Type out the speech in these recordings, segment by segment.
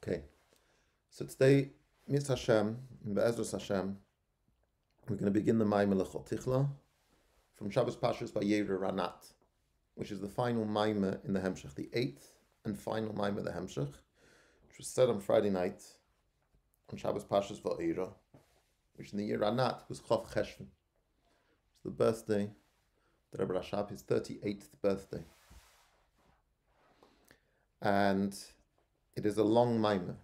Okay, so today, Mitzvah Hashem, in Be'ezras Hashem, we're going to begin the Maimah le-Khol Tikhleh from Shabbos Pashas by Yeru Ranat, which is the final Maimah in the hemshekh, the eighth and final Maimah of the hemshekh, which was said on Friday night on Shabbos Pashas Va'era, which in the year Ranat was Chof Cheshvan. It's the birthday, the Rebbe Rashab, his 38th birthday. And it is a long Maimah.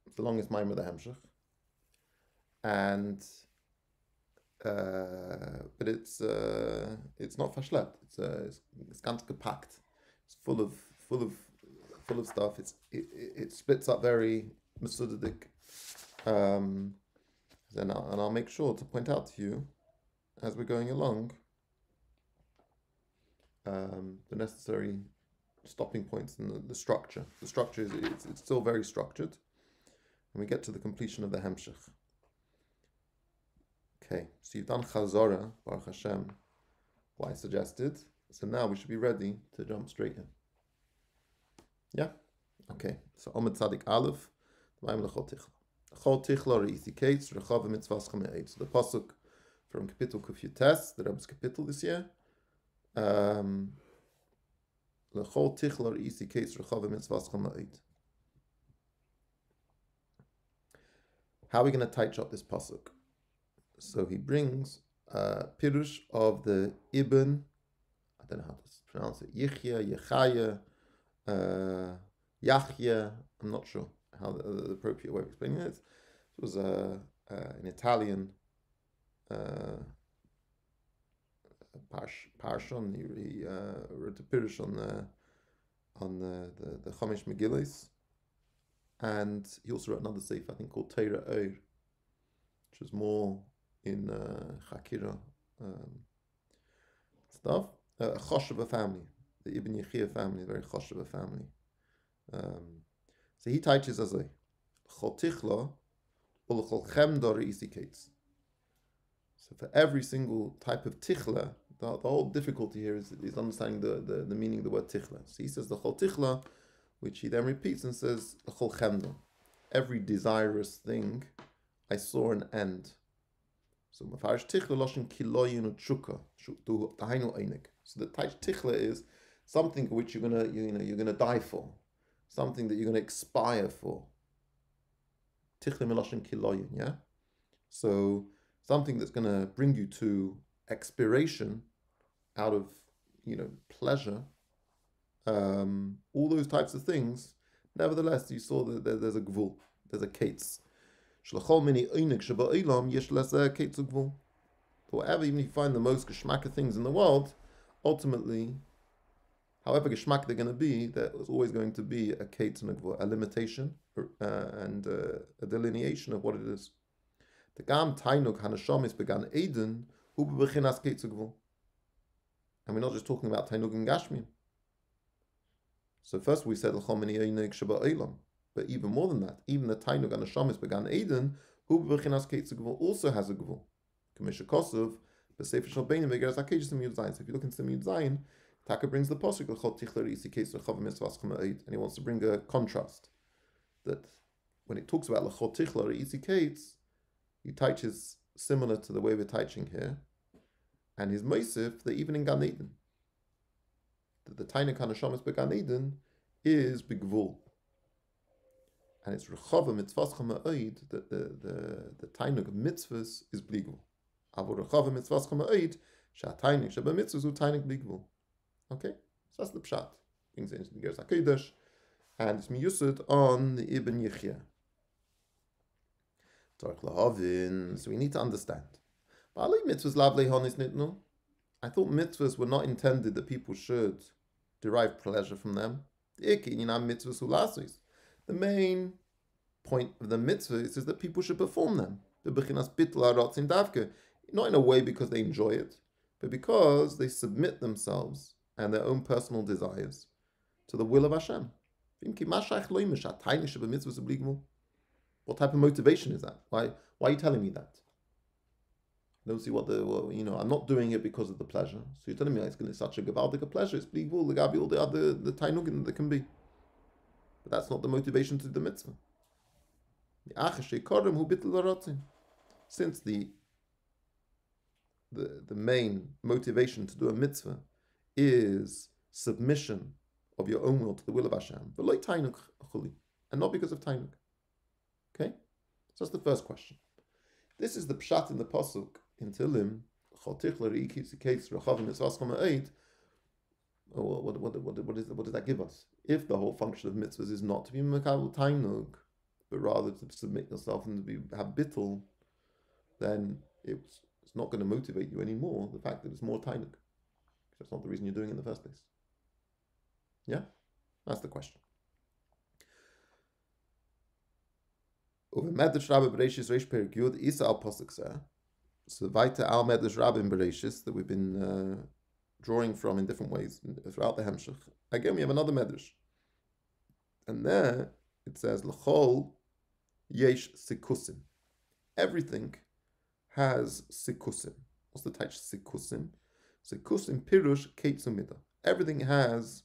It's the longest Maimah of the hemshekh. And but it's not verschleppt. It's ganz gepackt. It's full of stuff. It splits up very mesudadik. And I'll make sure to point out to you as we're going along the necessary stopping points in the structure. The structure is it's still very structured, and we get to the completion of the hemshekh. Okay, so you've done Chazorah, Baruch Hashem, what I suggested. So now we should be ready to jump straight in. Yeah? Okay, so Omid Tzadik Aleph, Maimah le-Khol Tikhleh. Chol Tikhleh re'isi kates, rechav mitzvahs chame'ed. So the pasuk from Kapitel Kufyutes, the Rebbe's Kapitel this year. Le-Khol Tikhleh re'isi kates, rechav mitzvahs chame'ed. How are we going to touch up this pasuk? So he brings Pirush of the Ibn, I don't know how to pronounce it, Yechaya, Yachya, I'm not sure how the appropriate way of explaining it. It was an Italian Parshon. He wrote a Pirush on the Chomesh Megillos, and he also wrote another sefer, I think, called Teira Oir, which was more in Chakira stuff. A Chosheva family, the Ibn Yechia family, a very Chosheva family. So he teaches as a Chol Tikhleh ul-Chol Chemda re'isi kates. So for every single type of Tikhleh, the whole difficulty here is understanding the meaning of the word Tikhleh. So he says the Chol Tikhleh, which he then repeats and says the Chol Chemda. Every desirous thing I saw an end. So mafarish Tikhleh loshen kiloyin u'tshuka tu tahainu einik. So the Tikhleh is something which you're gonna die for, something that you're gonna expire for. Tikhleh miloshen kiloyin, yeah. So something that's gonna bring you to expiration out of pleasure. All those types of things. Nevertheless, you saw that there's a gvul, there's a kates. Whatever, even if you find the most geschmacka things in the world, ultimately, however geschmack they're going to be, there's always going to be a kate and a limitation and a delineation of what it is. The gam tainuk hanashamis began Eden, hu bebechinas kate zugvul. And we're not just talking about tainuk and gashmin. So first we said l'chol mini einik sheba eilam. But even more than that, even the Tainug and the Shamis began Eden, who b'chinas kates gvul also has a gvul. K'misha Kosov, b'sefer shel beinim v'geras hakejes to Yud Zayin. So if you look into the Yud Zayin, Taka brings the pasuk l'chol Tikhleh re'isi kates rechav mitzvahs chame'ed, and he wants to bring a contrast that when it talks about l'chol Tikhleh re'isi kates, he teaches similar to the way we're teaching here, and his meisif that even in Gan Eden, that the Tainug and the Shamis began Eden is b'gvul. And it's rechava mitzvahs chame'ed that the tainug of mitzvahs is bligvul. Avo rechava mitzvahs chame'ed sha'tainug sheba mitzvahs u tainug bligvul. Okay, so that's the pshat. Brings it into the Geras HaKodesh, and it's miyusud on the Ibn Yechia. So we need to understand. I thought mitzvahs were not intended that people should derive pleasure from them. The main point of the mitzvah is that people should perform them. Not in a way because they enjoy it, but because they submit themselves and their own personal desires to the will of Hashem. What type of motivation is that? Why are you telling me that? Don't see I'm not doing it because of the pleasure. So you're telling me it's such a gavaldic pleasure. It's bligvul, all the other the tainugin that can be. But that's not the motivation to do the mitzvah. Since the main motivation to do a mitzvah is submission of your own will to the will of Hashem, and not because of tainuk. Okay? So that's the first question. This is the pshat in the pasuk in Tehillim. What does that give us? If the whole function of mitzvahs is not to be mekabel tainuk, but rather to submit yourself and to have bittul, then it's not going to motivate you anymore, the fact that it's more tainuk. That's not the reason you're doing it in the first place. Yeah? That's the question. Over Medrash Rabbi Bereshis Reish Perek Yud Isa al Pasuk Seh. So weiter al Medrash Rabbi in Bereshis that we've been drawing from in different ways throughout the hemshekh. Again, we have another Medrash, and there it says le-Khol yesh sikusim. Everything has sikusim. What's the type sikusim? Sikusim pirush ketzumida. Everything has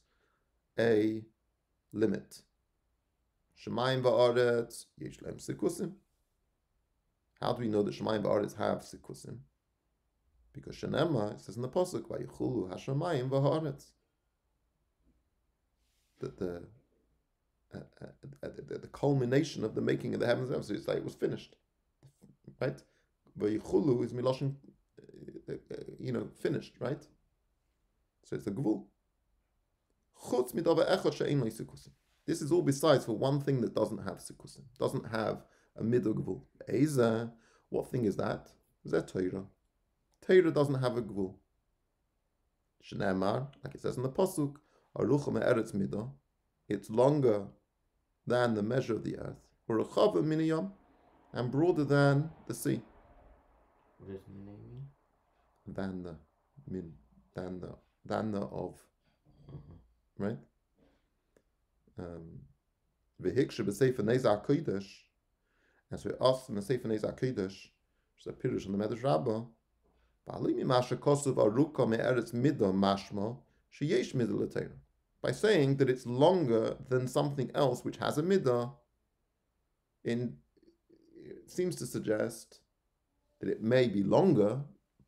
a limit. Shemayim va'aretz yesh lehem sikusim. How do we know that Shemayim va'aretz have sikusim? Because Shenema, it says in the pasuk, vayichulu hashamayim va'aretz. That the culmination of the making of the heavens and earth, so it's like it was finished, right? Vayichulu is miloshin, finished, right? So it's a gvul. Chutz midava echad she'ein lo sikusim. This is all besides for one thing that doesn't have sikusim, doesn't have a middle gvul. Eza, what thing is that? Is that Torah? Torah doesn't have a gvul. Shneimar, like it says in the pasuk, arucha me'eretz midah. It's longer than the measure of the earth, urachava miniyam, and broader than the sea. What does minay mean? Than the of, right? V'hiksha b'sefer nezah kodesh, and so it asks in the sefer nezah kodesh, which is a pirush on the Medrash Rabbah, v'alimi masha kosuv aruka me'eretz midah mashma sheyesh midah l'Torah. By saying that it's longer than something else which has a midah, it seems to suggest that it may be longer,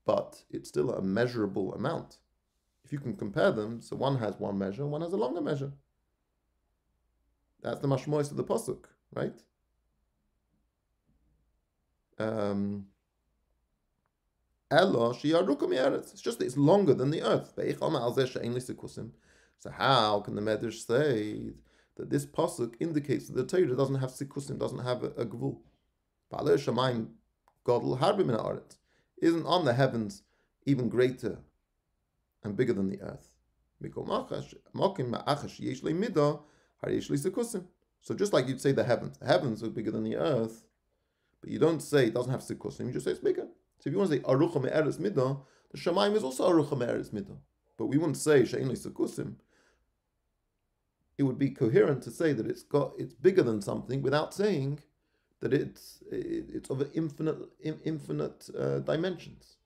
but it's still a measurable amount. If you can compare them, so one has one measure, one has a longer measure. That's the mashmois of the pasuk, right? It's just that it's longer than the earth. So how can the Medrash say that this pasuk indicates that the Torah doesn't have sikusim, doesn't have a gvul? Isn't on the heavens even greater and bigger than the earth? So just like you'd say the heavens are bigger than the earth, but you don't say it doesn't have sikusim, you just say it's bigger. So if you want to say arucha me'eretz midah, the shamayim is also arucha me'eretz midah. But we wouldn't say she'ein li sikusim. It would be coherent to say that it's bigger than something without saying that it's of infinite dimensions,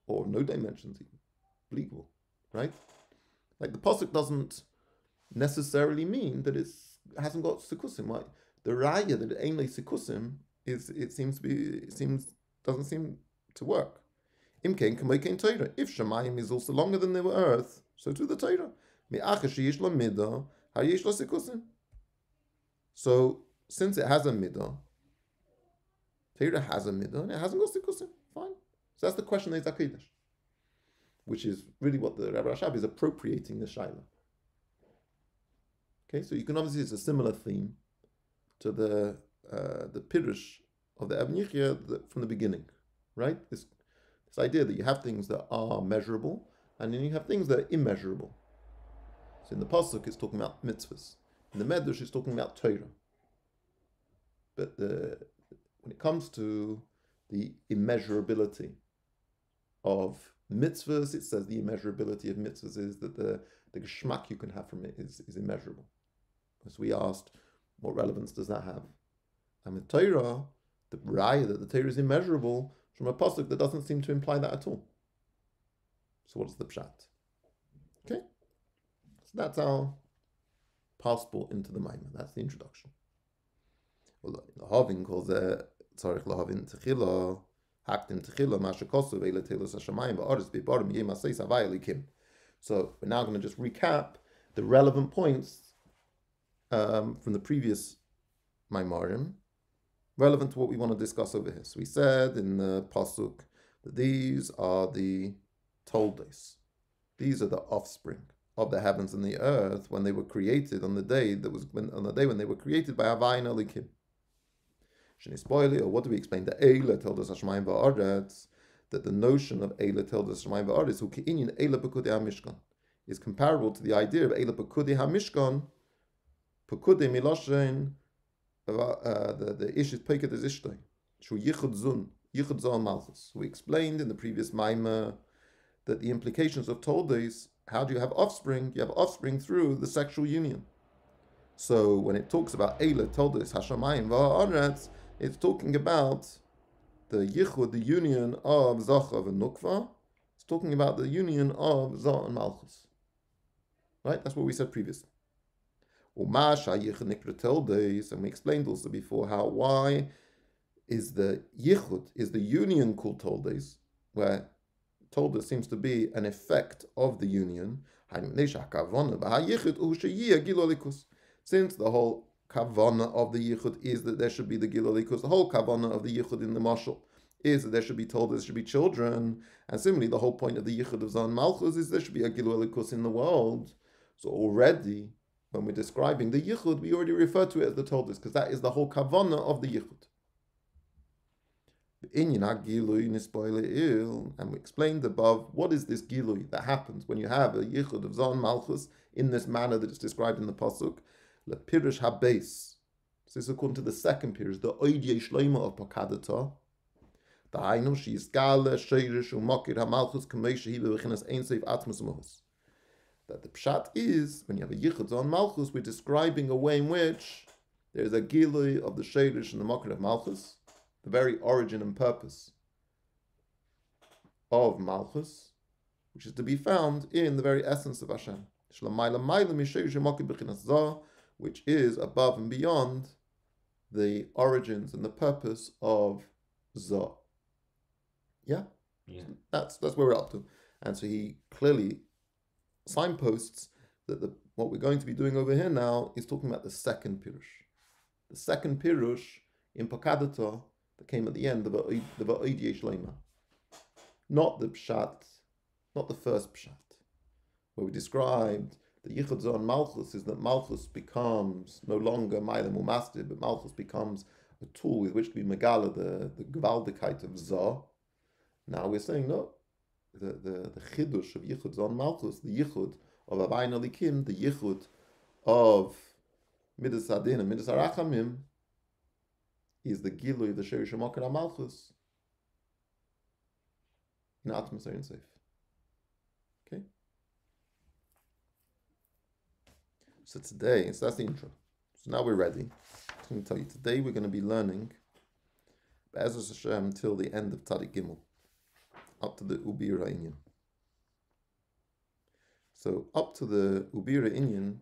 or no dimensions even, bleakable, right? Like the pasuk doesn't necessarily mean that it hasn't got sikusim. Right? The raya that it ain't like sikusim doesn't seem to work. Imkein kameikein Torah. If Shemayim is also longer than the earth, so too the Torah. So since it has a midah, Torah has a midah, and it hasn't got sikusim. Fine. So that's the question of Zakidish, which is really what the Rabbi Rashab is appropriating the Shaila. Okay, so you can obviously, it's a similar theme to the Pirush of the Ibn Yichya from the beginning, right? This idea that you have things that are measurable, and then you have things that are immeasurable. So in the pasuk, it's talking about mitzvahs. In the Medrash, it's talking about Torah. But when it comes to the immeasurability of mitzvahs, it says the immeasurability of mitzvahs is that the geschmack you can have from it is immeasurable. As we asked, what relevance does that have? And with Torah, the raya that the Torah is immeasurable from a pasuk that doesn't seem to imply that at all. So what is the pshat? Okay, so that's our passport into the Maimon. That's the introduction. Well, the Havin calls it Tzarich Lahavin Tikhleh, Haktim Tikhleh, Masha Kosu, Eile Telos Hashemayim, Ba'aris Bibarim Yema Seis Havayelikim. So we're now going to just recap the relevant points from the previous Maimarim, relevant to what we want to discuss over here. So we said in the Pasuk that these are the Toldos. These are the offspring of the heavens and the earth when they were created on the day when they were created by Havayin Elikim. Or what do we explain? The Eile Toldos Hashemayim Va'aretz, that the notion of Eile Toldos Hashemayim Va'aretz, who Ke'inyin Eile Pekudei HaMishkan, is comparable to the idea of Eile Pekudei HaMishkan, Pekudei Miloshen, the Ish is Peked as Ishtoi, Shu Yichud Zun, Yichud Zon Malchus. We explained in the previous Maimah that the implications of Toldos, how do you have offspring? You have offspring through the sexual union. So when it talks about Eile Toldos Hashemayim Va'aretz, it's talking about the Yichud, the union of Zachav and Nukva. It's talking about the union of Zah and Malchus. Right? That's what we said previously. And we explained also before why is the Yichud, is the union called Toldos, where Toldos seems to be an effect of the union. Since the whole kavana of the yichud is that there should be the gilui, because the whole kavana of the yichud in the mashal is that there should be told there should be children, and similarly the whole point of the yichud of Zan Malchus is there should be a gilui in the world. So already when we're describing the yichud, we already refer to it as the toldos, because that is the whole kavana of the yichud. And we explained above what is this gilui that happens when you have a yichud of Zan Malchus in this manner that is described in the pasuk. The pirush habes. This is according to the second pirush, the oidye shleima of Pakadata. The hainu she is gale sheirish umakir hamalchus kamesha hibe bechinas ein seif atmos mohus. That the pshat is when you have a yichud on malchus, we're describing a way in which there is a gilui of the sheirish and the makir of malchus, the very origin and purpose of malchus, which is to be found in the very essence of Hashem. Which is above and beyond the origins and the purpose of Zah. Yeah? Yeah. That's where we're up to. And so he clearly signposts that what we're going to be doing over here now is talking about the second pirush. The second pirush in Pakadata that came at the end of the Va'odiyeh Shleima. Not the pshat, not the first pshat, where we described the Yichud Zon Malchus is that Malchus becomes no longer Mailam or Mastir, but Malchus becomes a tool with which to be Megala, the Gewaldigkeit of Zah. Now we're saying no. The Chidush of Yichud Zon Malchus, the Yichud of Havayin Elikim, the Yichud of Midas Adin and Midas Arachamim, is the Gilui, the Sherish Makar Malchus in Atmos Ein Seif. Okay? So that's the intro. So now we're ready. I'm going to tell you, today we're going to be learning Be'ezus Hashem till the end of Tzadik Gimel, up to the Ubira Inyan. So up to the Ubira Inyan,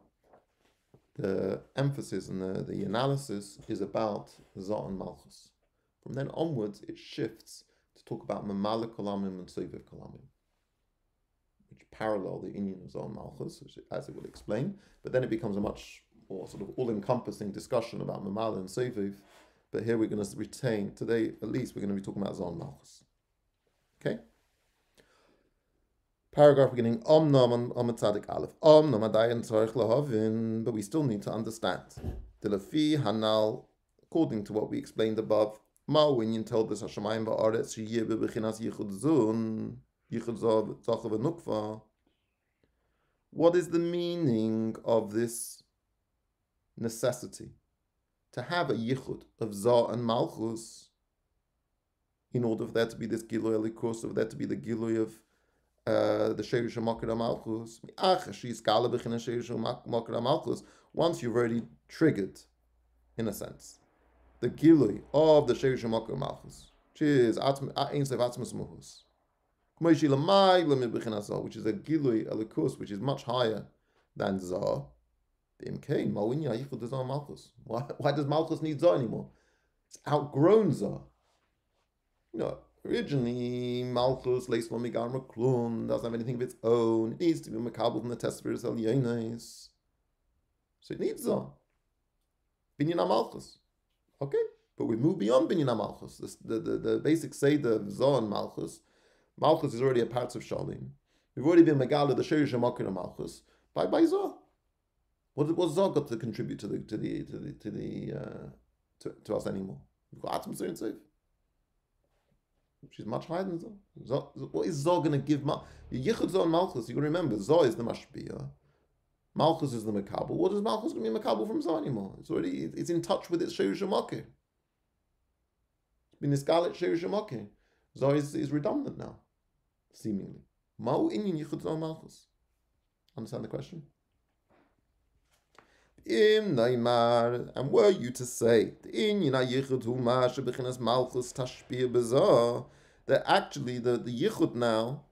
the emphasis and the analysis is about Zah and Malchus. From then onwards, it shifts to talk about Mamalik Kalamim and Soviv Kalamim, which parallel the Inyan of Zah and Malchus, as it will explain. But then it becomes a much more sort of all-encompassing discussion about Mamala and Soviv. But here we're going to retain, today at least, we're going to be talking about Zah and Malchus. Okay? Paragraph beginning, Omnam Tzadik Aleph. Omnam Adayin Tzarich Lahavin, but we still need to understand. Dilafi Hanal, according to what we explained above, Ma Winyan told us Hashemayim Va'aretz Shiyeh Bebechinas Yichud Zun, Yichud Zachav Nukva. What is the meaning of this necessity? To have a Yichud of Zah and Malchus, in order for there to be this Gilui Elikus, for there to be the Gilui of the Sherish Makar Malchus. Once you've already triggered, in a sense, the Gilui of the Sherish Makar Malchus, which is Ein Seif Atmos Mohus, which is a Gilui Elikus, which is much higher than Zah. Why does Malchus need Zah anymore? It's outgrown Zah. Originally, Malchus, Leis Lo Migarma Klum, doesn't have anything of its own. It needs to be Makabel from the Tesperis Elyonis. So it needs Zah. Binyan Malchus. Okay, but we've moved beyond Binyan Malchus. The basic Seder of Zah and Malchus. Malchus is already a part of Shalim. We've already been Megala, the Sherish Makir of Malchus, by Zah. What Zah got to contribute to us anymore? We've got Atzma Seir and Seif, which is much higher than Zah. What is Zah going to give? Yichud Zah and Malchus, you got to remember, Zah is the Mashpiyah, Malchus is the Makabel. What is Malchus going to be Makabel from Zah anymore? It's in touch with its Sherish Makir. It's been Niskalet Sherish Makir. Zah is redundant now, seemingly. Ma'u inyan Yichud Zah and Malchus. Understand the question? Im Neymar, and were you to say that actually the yichud now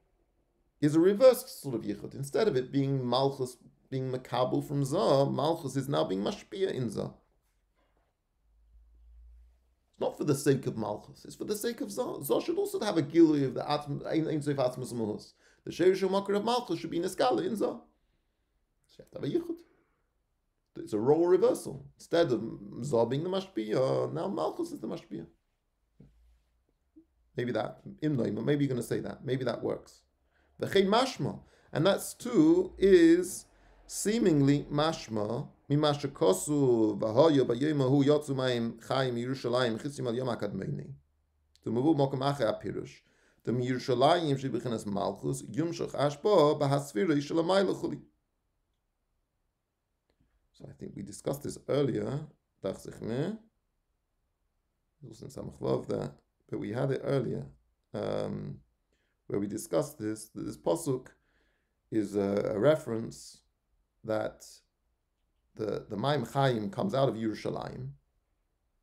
is a reversed sort of yichud. Instead of it being Malchus being makabel from Zah, Malchus is now being mashpia in Zah. It's not for the sake of Malchus, it's for the sake of Zah. Zah should also have a gilui of the Ein Sof Atzmas Malchus. The Sherish Makar of Malchus should be Neskala in Zah. So you have to have a yichud. It's a role reversal. Instead of Zah being the mashpiyah, now Malchus is the mashpiyah. Maybe that, maybe you're going to say that. Maybe that works. V'chein mashma, and that's too is seemingly mashma mimasha kosu v'hoyo b'yemahu yotzu ma'im chayim Yerushalayim chitzim al yom akadmeini. The mavu mokem ache apirush. The Yerushalayim shebichenas Malchus yumshach ashba b'hasfira yishalamayla chuli. So I think we discussed this earlier, but we had it earlier, where we discussed this. This pasuk is a reference that the Maim Chaim comes out of Yerushalayim,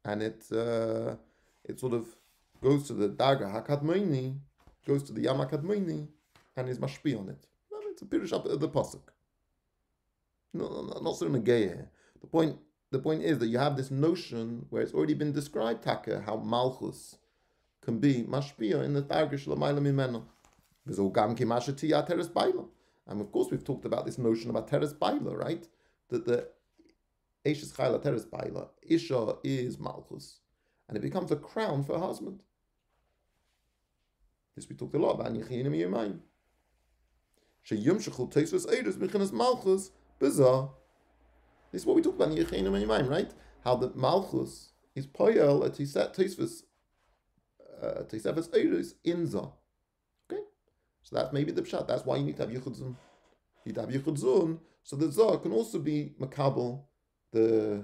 and it sort of goes to the Darga HaKadmoni, goes to the Yam HaKadmoni, and is mashpi on it. It's a pirush of the pasuk. No, not so negay here. The point is that you have this notion where it's already been described, Taka, how Malchus can be mashpia in the Targish Lamayla Mimeno. And of course we've talked about this notion about Teres Baila, right? That the Eishes Chayla Teres Baila, Isha is Malchus, and it becomes a crown for a husband. This we talked a lot about. Sheyumshechul Teisvus Eidos Mechinas Malchus. Bizarre. This is what we talk about in Yechenim and Yimayim, right? How the Malchus is poyel at Teisvus Eidos in Zah. Okay? So that's maybe the pshat. That's why you need to have Yichud Zun. You need to have Yichud Zun, so that Zah can also be makabel, the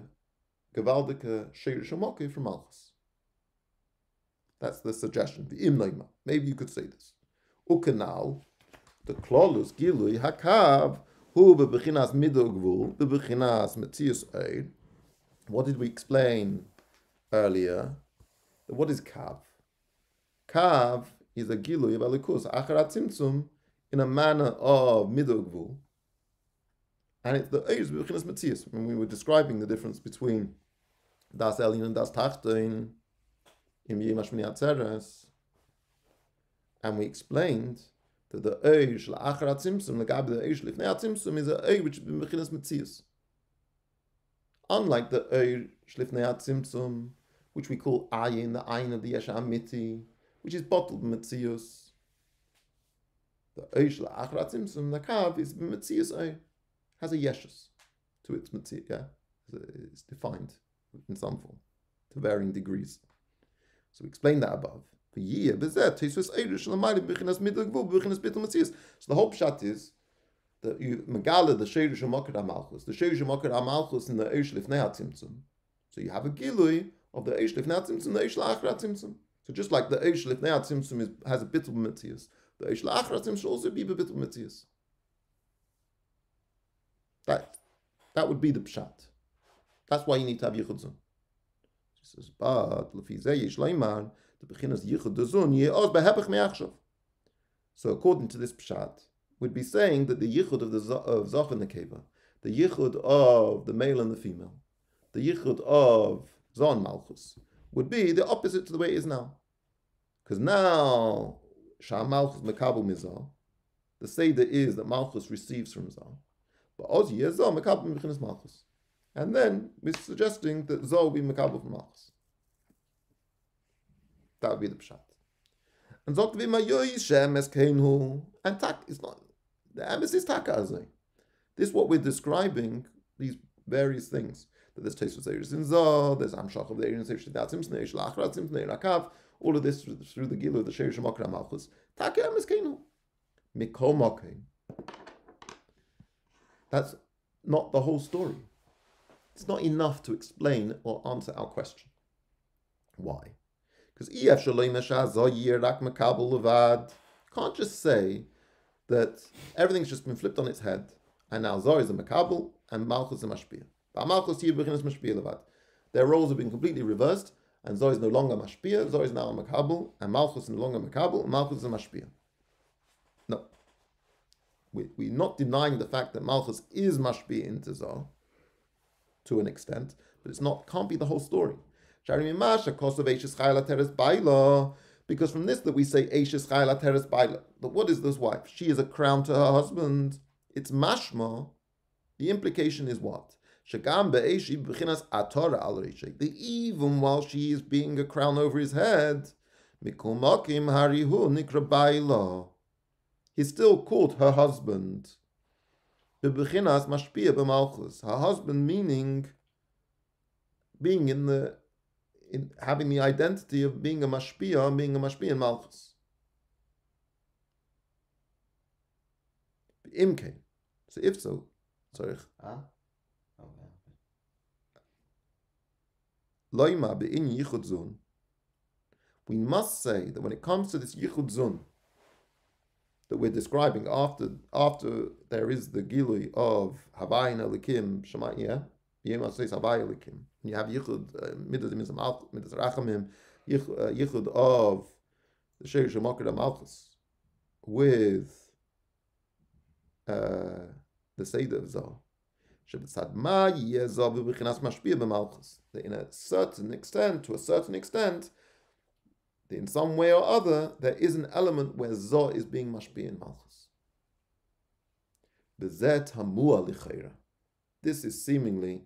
Gevaldike Sheirish Hamoke from Malchus. That's the suggestion. The Imnaima. Maybe you could say this. Ukanal, the Klolus Gilui Hakav. What did we explain earlier? What is Kav? Kav is a Gilui of Alikus, Acharat Tzimtzum, in a manner of Midogvul. And it's the Eir B'chinas Metzius. When we were describing the difference between Das Elin and Das Tachtein, in Yemash Mini Atzeres, and we explained that the Eish L'Achar HaTzimtzum, the Eish L'Ifnei HaTzimtzum, is an Eish which is B'chinas Metzius. Unlike the Eish L'Ifnei HaTzimtzum, which we call Ayin, the Ayin of the Yesh HaMiti, which is bottled Metzius. The Eish L'Achar HaTzimtzum, the Kav, is Metzius Eish, has a Yeshus to its Metzius, yeah? It's defined in some form, to varying degrees. So we explained that above. So the whole pshat is that you megala the Sheirish Hamakar HaMalchus, the Sheirish Hamakar HaMalchus in the Eish Lifnei HaTzimtzum. So you have a gilui of the Eish Lifnei HaTzimtzum, the Eish L'Achar HaTzimtzum. So just like the Eish Lifnei HaTzimtzum has a bittul mitzias, the Eish L'Achar HaTzimtzum should also be a bittul mitzias. That would be the pshat. That's why you need to have yichud zun. She says, but l'fi zeh yesh leimar. So according to this pshat, we'd be saying that the yichud of Zach and the Keva, the yichud of the male and the female, the yichud of Zon Malchus, would be the opposite to the way it is now. Because now, Shah Malchus Mekabel Mizah, the Seder is that Malchus receives from Zah. But Oz Yezah Mekabel Mechinas Malchus. And then we're suggesting that Zah will be Mekabel from Malchus. That would be the Pshat. And Zok Vimayoy Shem Eskenhu. And Tak is not, the emes is Taka Azay. This is what we're describing, these various things. That there's Tesus Eiris in Zah, there's Hemshekh of the Eiris Eiris Datzim Snei, Shlachrat Simsnei Rakav, all of this through the Gilu, the Sherish Makra Malchus. Taka emes Kenu. Mikol Mokim. That's not the whole story. It's not enough to explain or answer our question. Why? Because can't just say that everything's just been flipped on its head, and now Zoh is a Makabel and Malchus is a Mashpia. Their roles have been completely reversed, and Zoh is no longer Mashpia, Zoh is now a Makabel, and Malchus is no longer Makabel, and Malchus is a Mashpia. No. We're not denying the fact that Malchus is Mashpia into Zoh to an extent, but can't be the whole story. Because from this that we say Eishes Chayla Teres Baila. But what is this wife? She is a crown to her husband. It's mashma. The implication is what? That even while she is being a crown over his head, he's still called her husband. Her husband meaning being in having the identity of being a mashpia and being a mashpia in Malchus. Imke. So if so, sorry. Loima be'in yichud zun. We must say that when it comes to this yichud zun that we're describing after there is the gilui of Havayin Elikim Shema'iyah, Yema says Havayin Elikim. You have yichud midas rachamim, yichud of the sherish makra Malchus with the Seder of Zah. That in a certain extent, in some way or other, there is an element where Zah is being mashpia in Malchus. This is seemingly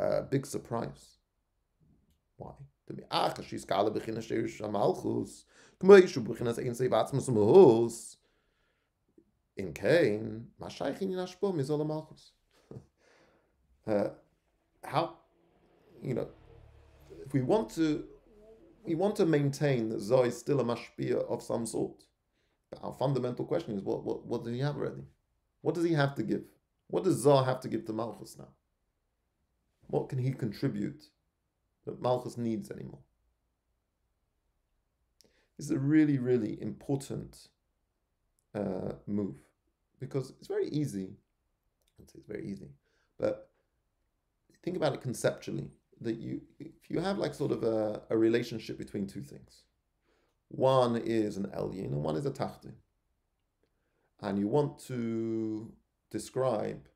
a big surprise. Why? In Cain, how, if we want to maintain that Zoh is still a mashpia of some sort, but our fundamental question is, what does he have already? What does he have to give? What does Zoh have to give to Malchus now? What can he contribute that Malchus needs anymore? This is a really, really important move, because it's very easy. I'd say it's very easy, but think about it conceptually. That if you have like sort of a relationship between two things, one is an elyon and one is a tachtin, and you want to describe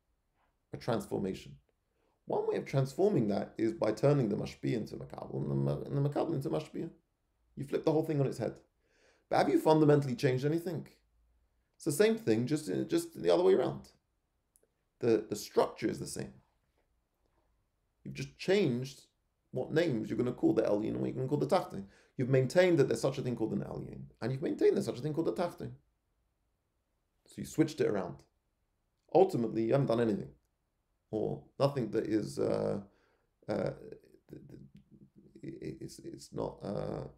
a transformation. One way of transforming that is by turning the mashpia into makabel and the makabel into mashpia. You flip the whole thing on its head. But have you fundamentally changed anything? It's the same thing, just the other way around. The structure is the same. You've just changed what names you're going to call the elyon and what you're going to call the tachtin. You've maintained that there's such a thing called an elyon, and you've maintained there's such a thing called a tachtin. So you switched it around. Ultimately, you haven't done anything, or nothing that is it's not a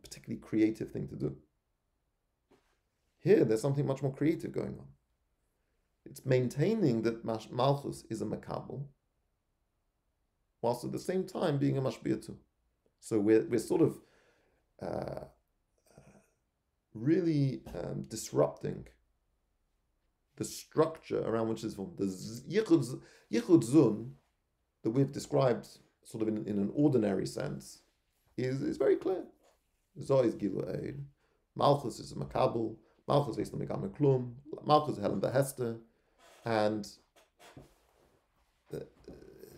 particularly creative thing to do. Here, there's something much more creative going on. It's maintaining that Malchus is a makabel, whilst at the same time being a mashpia too. So we're sort of really disrupting the structure around which is formed. The yichud zun that we've described sort of in an ordinary sense is very clear. Zoh is gilu eid, Malchus is a makabel, Malchus is the megam klum, Malchus is helen behester, and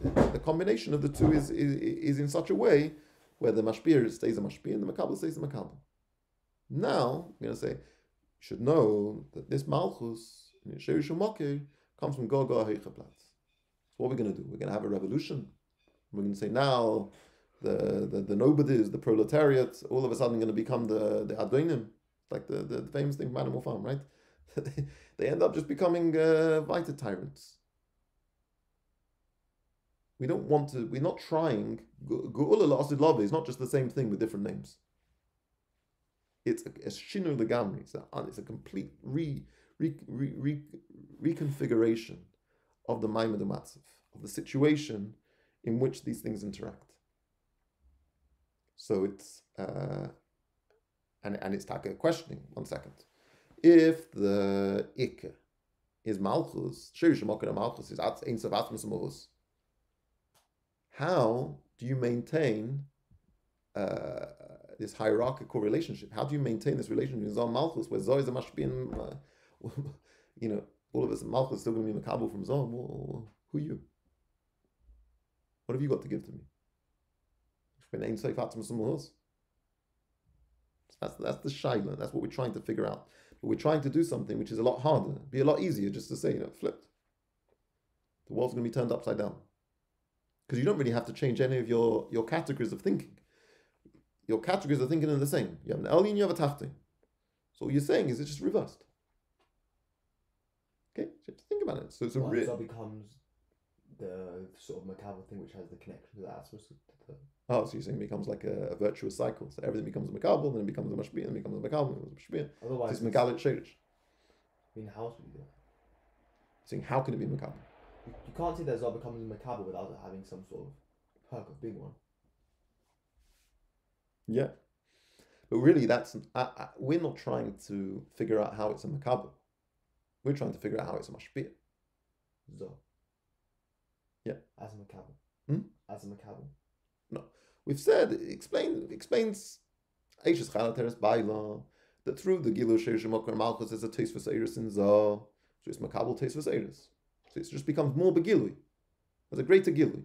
the combination of the two is in such a way where the mashpir stays a mashpir and the makabel stays a makabel. Now, I'm going to say, you should know that this malchus, comes from Goga Heichaplatz. So what we're going to do? We're going to have a revolution. We're going to say now the nobodies, the proletariat, all of a sudden going to become the Adoinim. It's like the famous thing from Animal Farm, right? They end up just becoming Vita tyrants. We don't want to, we're not trying, Geula La'asid Love is not just the same thing with different names. It's a shinu legamri. It's a complete reconfiguration of the Maimed U'Matzav, of the situation in which these things interact. So it's and it's like a questioning. 1 second. If the Ikke is Malchus, Malchus is Ein Sof Atmos Malchus, how do you maintain this hierarchical relationship? How do you maintain this relationship in Zoh Malchus, where Zoh is a mashpin? All of us, Malchus is still going to be Makabel from Zoh. Well, who are you? What have you got to give to me? That's the shaila. That's what we're trying to figure out. But we're trying to do something which is a lot harder. It'd be a lot easier just to say, flipped. The world's going to be turned upside down. Because you don't really have to change any of your categories of thinking. Your categories of thinking are the same. You have an Elyon, you have a Tachtin. So what you're saying is it's just reversed. Okay? So you have to think about it. So it's so becomes the sort of macabre thing which has the connection to the Atmos. So you're saying it becomes like a virtuous cycle. So everything becomes a macabre, then it becomes a mashpia, then it becomes a macabre, then it becomes a mashpia. Otherwise, it's megalit sherish. I mean, how else would you do it? Saying how can it be macabre? You can't say that Zoh becomes macabre without it having some sort of perk of being one. Yeah. But really, we're not trying to figure out how it's a macabre. We're trying to figure out how it's a mashpia. Zoh. Yeah. As a macabre. As a macabre. No. We've said, explains Eishes Chalateres Baila, that through the Gilu Sheish Mokar Malchus there's a taste for Seiris in Zoh. So it's macabre taste for Seiris. So it just becomes more begilui. There's a greater gilui.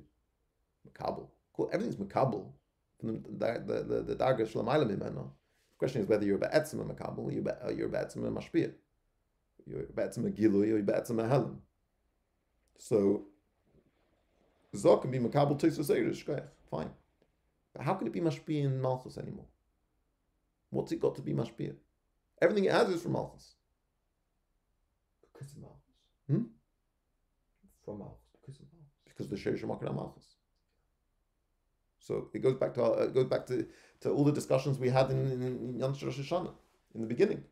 Makabel. Cool. Everything's makabel. From the darga shlamayla mimena. The question is whether you're be'etzim a makabel or you're be'etzim a mashpia. You're be'etzim a gilui or you're be'etzim a helim. So Zoh can be makabel teis v'seirish. Fine. But how can it be mashpia in Malchus anymore? What's it got to be mashpia? Everything it has is from Malchus. Because of Malchus. From Malchus, because the Sheish Makar Malchus. So it goes back to all the discussions we had in Rosh Hashanah in the beginning.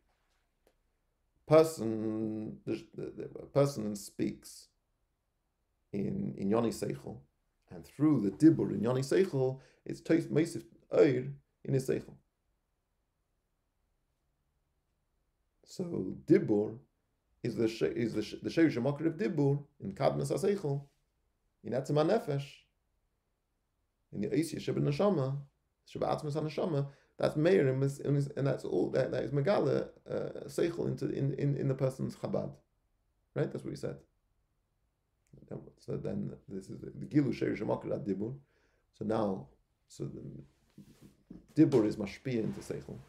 The person speaks in Yoni Seichel, and through the Dibur in Yoni Seichel, it's taste Meisif Eir in his Seichel. So Dibur is the Sheish Makar of Dibur in Kadmas HaSeichel, in Etzem HaNefesh, in the Eisya Sheba Neshama, Sheba Atzmas HaNeshama. That's Meir, and that's all that is Megala Seichel in the person's Chabad, right? That's what he said. So then this is the Gilu Sheish Makar at Dibur. So now, the Dibur is Mashpia into Seichel.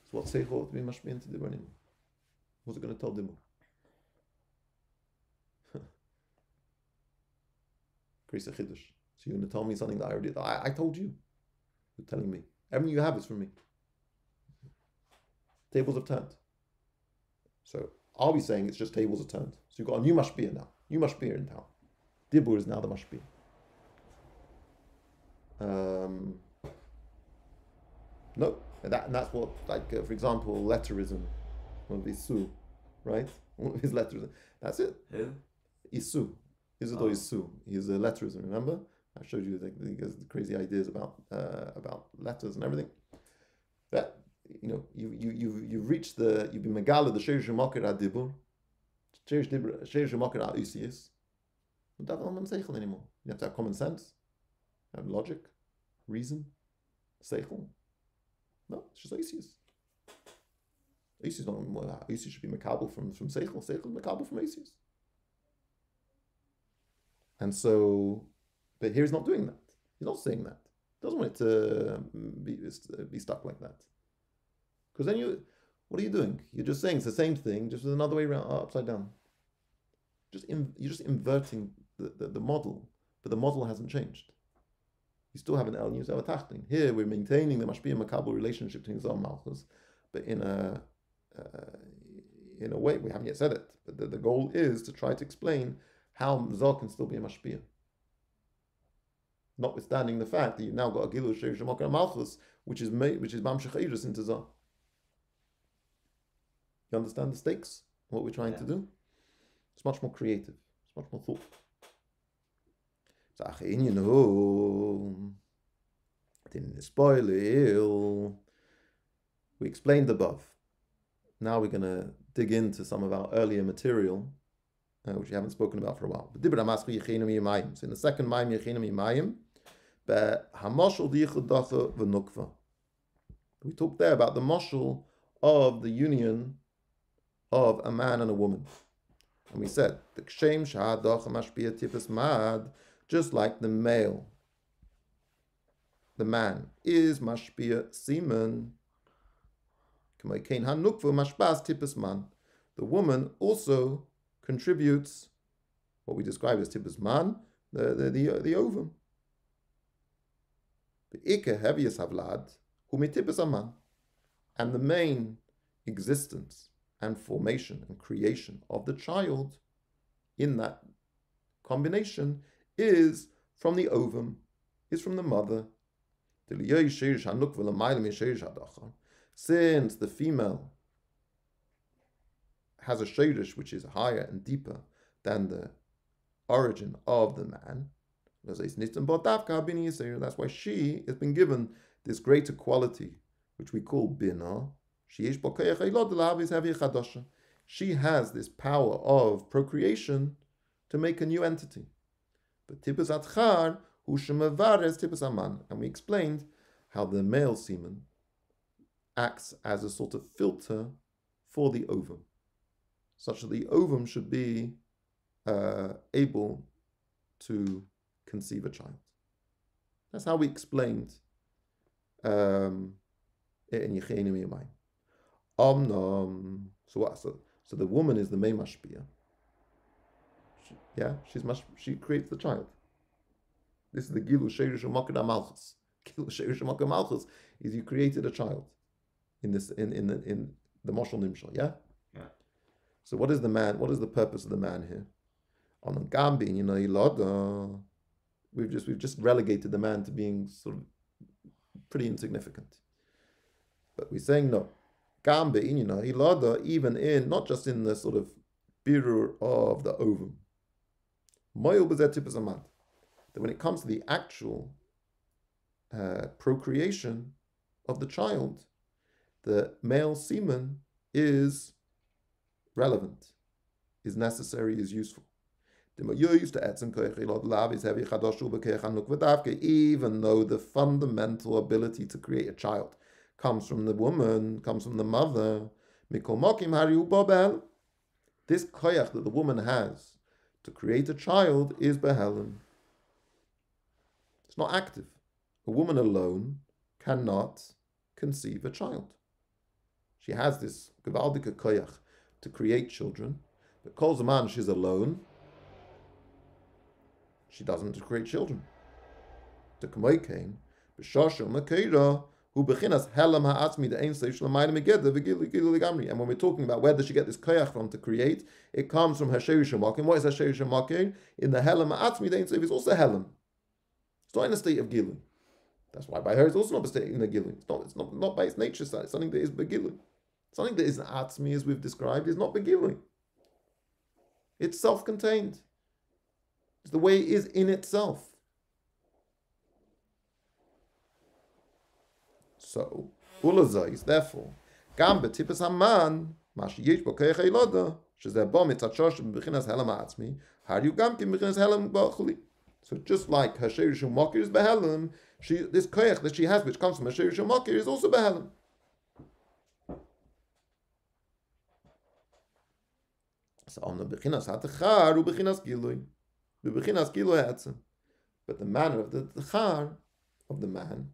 So what Seichel ought to be Mashpia into Dibur anymore? What's it going to tell Dibur? So you're going to tell me something that I already... I told you. You're telling me. Everything you have is from me. Tables have turned. So I'll be saying it's just tables have turned. So you've got a new mashpia now. New mashpia in town. Dibur is now the mashpia. No. And that's what, for example, letterism. One of Isu, right? One of his letterism. That's it. Who? Isu. Isidore Isu. He's a letterism, remember? I showed you the crazy ideas about letters and everything. That you've reached you've been megala the sheish makar ad dibur, sheish makar ad usius. You don't have seichel anymore. You have to have common sense, have logic, reason, seichel. No, it's just usius. Usius should be makabel from seichel. Seichel is makabel from usius. And so But here he's not doing that. He's not saying that. He doesn't want it to be stuck like that. Because then what are you doing? You're just saying it's the same thing, just with another way around, upside down. You're just inverting the model, but the model hasn't changed. You still have an El and you still have a Tachtin. Here we're maintaining the Mashpia Makabel relationship between Zah and Malchus, but in a way, we haven't yet said it, but the goal is to try to explain how Zah can still be a Mashpia. Notwithstanding the fact that you've now got a Gilu Sheish Shemakar Malchus, which is Mamshech Eidus into Zah. You understand the stakes? What we're trying to do? It's much more creative. It's much more thoughtful. Didn't spoil it. We explained above. Now we're going to dig into some of our earlier material, which we haven't spoken about for a while. So in the second Maim Yechinam Yimayim, we talked there about the mashal of the union of a man and a woman. And we said, the kshem shahadach mashpia tifas mad, just like the male, the man is mashpia semen. The woman also contributes what we describe as tipas man, the ovum. And the main existence and formation and creation of the child in that combination is from the ovum, is from the mother. Since the female has a shirish which is higher and deeper than the origin of the man, that's why she has been given this greater quality, which we call bina. She has this power of procreation to make a new entity. But tipas atchar hu shemavares tipas aman, and we explained how the male semen acts as a sort of filter for the ovum, such that the ovum should be able to conceive a child. That's how we explained it in Yechenim Yamayim. So what? So the woman is the main mashpia. She creates the child. This is the Gilu Sheirish Makar Malchus. Gilu Sheirish Makar Malchus is you created a child in the Moshel Nimshal. Yeah. So what is the man? What is the purpose of the man here? On the Gambin, we've just relegated the man to being sort of pretty insignificant. But we're saying no. Gambin, even in not just in the sort of birur of the ovum. That when it comes to the actual procreation of the child, the male semen is relevant, is necessary, is useful. Even though the fundamental ability to create a child comes from the woman, comes from the mother, this koyach that the woman has to create a child is behelim. It's not active. A woman alone cannot conceive a child. She has this gewaldige koyach to create children, but kol zaman she's alone, she doesn't create children. To kamoikein, b'shashel makeira, hu bechinas helam ha'atzmi the ein seif shlemayim megedda v'gilu ligamri. And when we're talking about where does she get this koyach from to create, it comes from her sheirush hamakim. What is her sheirush hamakim? In the helam ha'atzmi the ein seif is also helam. It's not in a state of gilu. That's why by her it's also not in a gilu. It's not by its nature side. It's something that is begilu. Something that isn't atzmi, as we've described, is not begilu. It's self-contained. It's the way it is in itself. So, ulazais, therefore, gam betipas haman, mashi yesh bo keich eiloda, shezeh bo mitzachosh b'chinas helam ha'atzmi, har yu gam kim b'chinas helam ba'chuli. So just like her sheirush makir is behelim, this koyach that she has, which comes from her sheirush makir, is also behelim. So on the bechinas hatachar u bechinas gilui, bechinas gilui hatzim. But the manner of the char of the man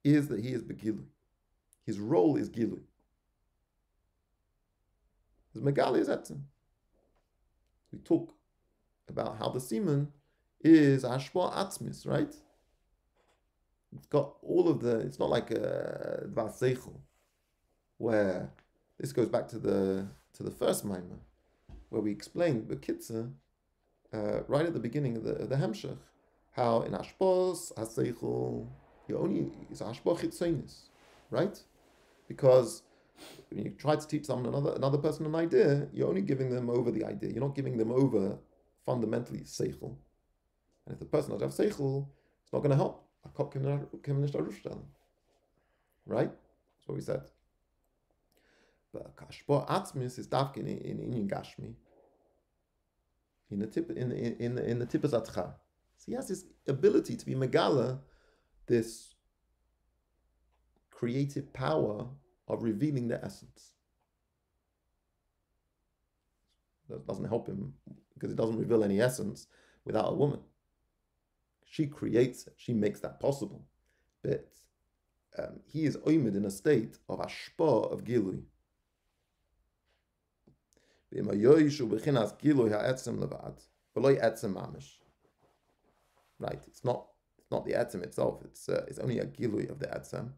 is that he is begilui. His role is gilui. His megali is etzem. We talk about how the semen is hashpa atzmis, right? It's got all of the. It's not like a dvar seichel, where this goes back to the first mimer, where we explained the kitza right at the beginning of the hemshekh, how in hashpos haseichel you only is hashpa chitzonis, right? Because when you try to teach someone another person an idea, you're only giving them over the idea. You're not giving them over fundamentally seichel. And if the person doesn't have seichel, it's not going to help. Right? That's what we said. But kashpa atzmis is dafkin in gashmi. In the tipas atcha. So he has this ability to be megala, this creative power of revealing the essence. That doesn't help him because it doesn't reveal any essence without a woman. She creates it. She makes that possible. But he is oimid in a state of ashpa, of gilui. Right, it's not the etzem itself. It's only a gilui of the etzem.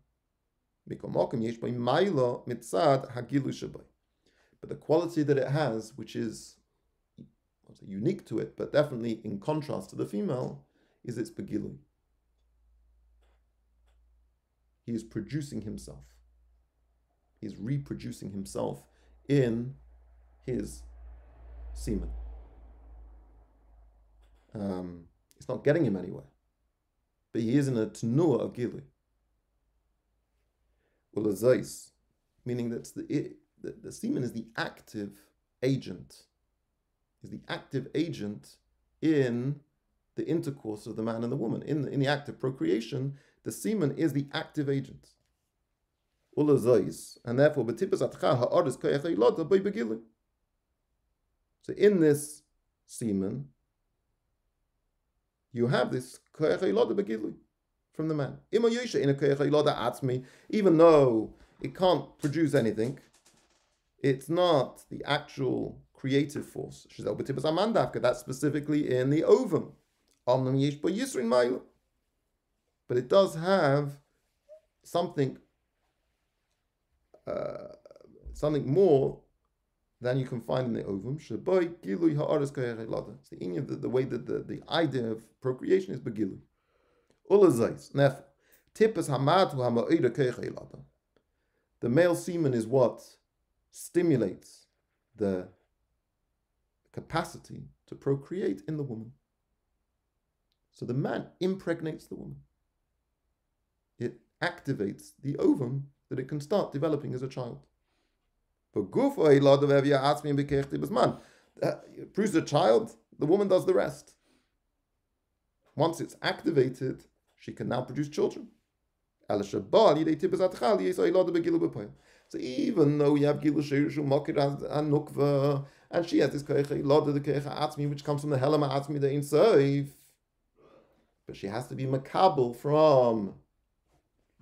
But the quality that it has, which is unique to it, but definitely in contrast to the female, is its begilui. He is producing himself. He is reproducing himself in his semen. It's not getting him anywhere, but he is in a tenua of gilui. Meaning that the semen is the active agent. Is the active agent in the intercourse of the man and the woman. In the act of procreation, the semen is the active agent. And therefore, so in this semen, you have this from the man. Even though it can't produce anything, it's not the actual creative force. That's specifically in the ovum. But it does have something more than you can find in the ovum. It's the way that the idea of procreation is begilui. The male semen is what stimulates the capacity to procreate in the woman. So the man impregnates the woman. It activates the ovum that it can start developing as a child. It proves a child, the woman does the rest. Once it's activated, she can now produce children. So even though you have Gilu Sherishu Mokir and Nukva, and she has this Koyecha Ilada, the Koyecha Atzmi, which comes from the Helama Atzmi, the Insaif, but she has to be makabel from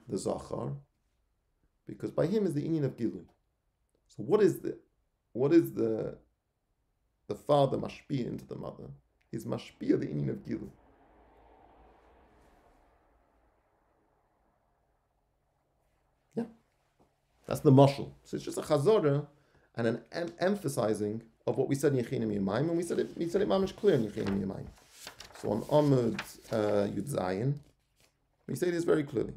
the Zachar, because by him is the Inyan of Gilu. So what is the father mashpia into the mother? Is mashpia the Inyan of Gilu? Yeah, that's the mashal. So it's just a chazorah and an emphasizing of what we said in Yechinim Yamayim, and we said it mamish clear in Yechinim Yamayim. So on Amud Yud Zayin, we say this very clearly.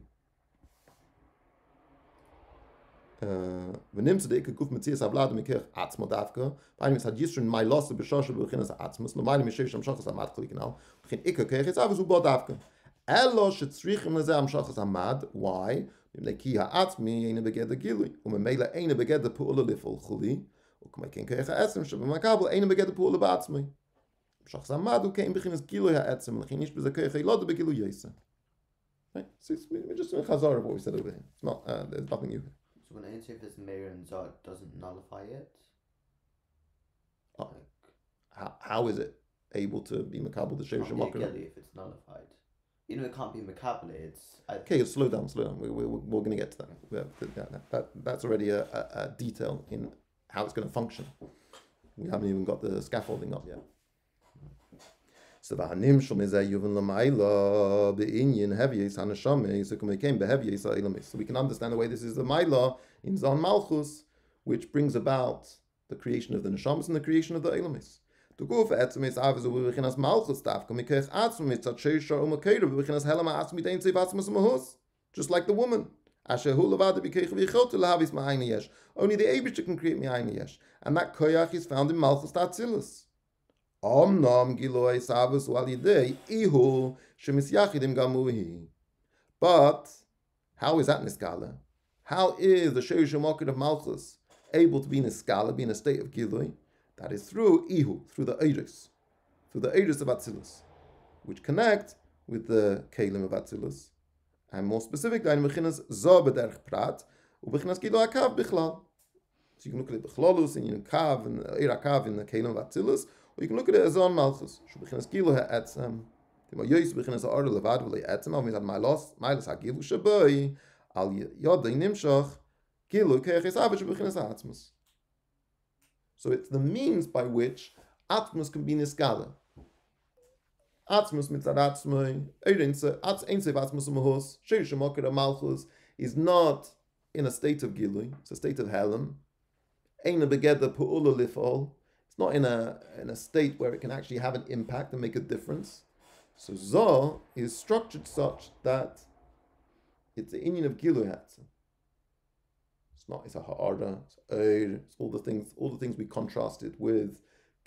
V'nim tzedek guf metzias havlad mikech atzmo davka. B'ayim es had yisrin my loss b'shosha b'chinas atzmos. L'mayim mishesh amshachas amad klik now. B'chin ikka kech it's avos ubo davka. Elo shetzrichim leze amshachas amad. Why? Ki ha'atzmi eine beged gilui. Umemela eine beged pu'ula lifol chuli. Ukmeikin kech ha'etzim shebemakabel eine beged pu'ula ba'atzmi. Amshachas amad ukein b'chinas gilui ha'etzim. L'chin ish b'ze kech ha'ilod b'gilui yesa. Right? So we're just doing chazar of what we said over here. It's not, there's nothing new here. So when I say this Meir and Zot doesn't nullify it? Oh. How is it? able to be makabel the sheish Can't be a makar. gilly if it's nullified. It can't be makabel. Okay, slow down. We're going to get to that. That's already a detail in how it's going to function. We haven't even got the scaffolding up yet. So the hanim shom is yuvan lamaila the inyan heavyes hanashame so can became beheavyes ilamis. So we can understand the way this is the maila in Zon Malchus, which brings about the creation of the neshamas and the creation of the ilamis. To go for etzimis avos ubechinas Malchus dafka mikech atzmis tzatshesha umakeda ubechinas helama atzmi dein tzivatzmas mahus. Just like the woman. Asher hu levada bikech v'yichot lahavis ma'ayna yesh. Only the Eibishter can create ma'ayna yesh, and that koyach is found in Malchus Tatzilus. Omnom giloi savus walidei ihu shemisyachidim gamuhi. But how is that niskala? How is the sheish moket of Malchus able to be niskala, be in a state of giloi? That is through ihu, through the Eidos of Atzilus, which connect with the kelim of Atzilus, and more specifically, in bechinas zo b'derech prat, u'bechinas giloi akav bichlal. So you can look at it b'chlalus and kav and eir akav in the kelim of Atzilus. Or you can look at it as on Malchus. Shubechinas gilu ha'etzem. Tima yoyis bechinas ha'or levad v'lei etzem. Avim had mailos ha'gilu shabai. Al yodei nimshach. Gilu ke'eches avish bechinas ha'atzmus. So it's the means by which atzmus can be niskala. Atzmus mitzad atzmui. Einsev atzmus umahus. Sheish ha'moked Malchus is not in a state of gilu. It's a state of helam. Ein begeder pu'ula lif'ol. Not in a state where it can actually have an impact and make a difference. So Zoh is structured such that it's the inyan of Gilu Hatzim. It's a ha'ara, it's all the things we contrasted with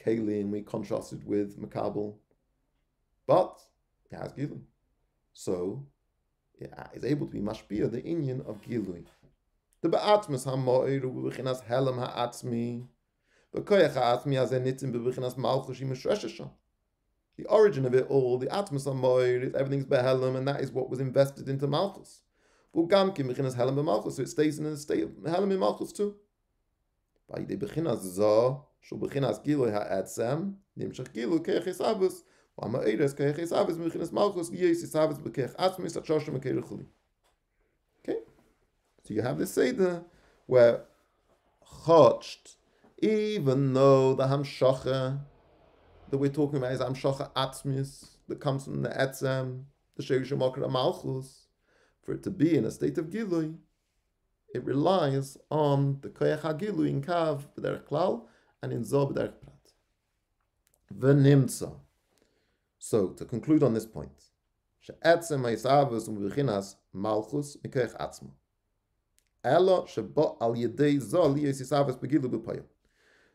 Kalim, we contrasted with Makabel. But it has Gilu. So it is able to be mashpia, the inyan of Gilu. The ba'atmas ha'mo'ir u'b'chinas helam ha'atzmi. The origin of it all, the atmos amoir, everything's behelim, and that is what was invested into Malchus. So it stays in a state of helim in Malchus too. Okay, so you have this seder where chotched, even though the hemshekh that we're talking about is hemshekh atzmis that comes from the etzem, the sheish makar Malchus, for it to be in a state of gilui, it relies on the koyach hagilui in kav b'derech klal and in zo b'derech prat. V'nimtza. So to conclude on this point, she'etzem ha'isavus u'b'chinas Malchus mikoyach atzmo. Elo sheba al yedei zo liyos yisavus b'gilu b'payim.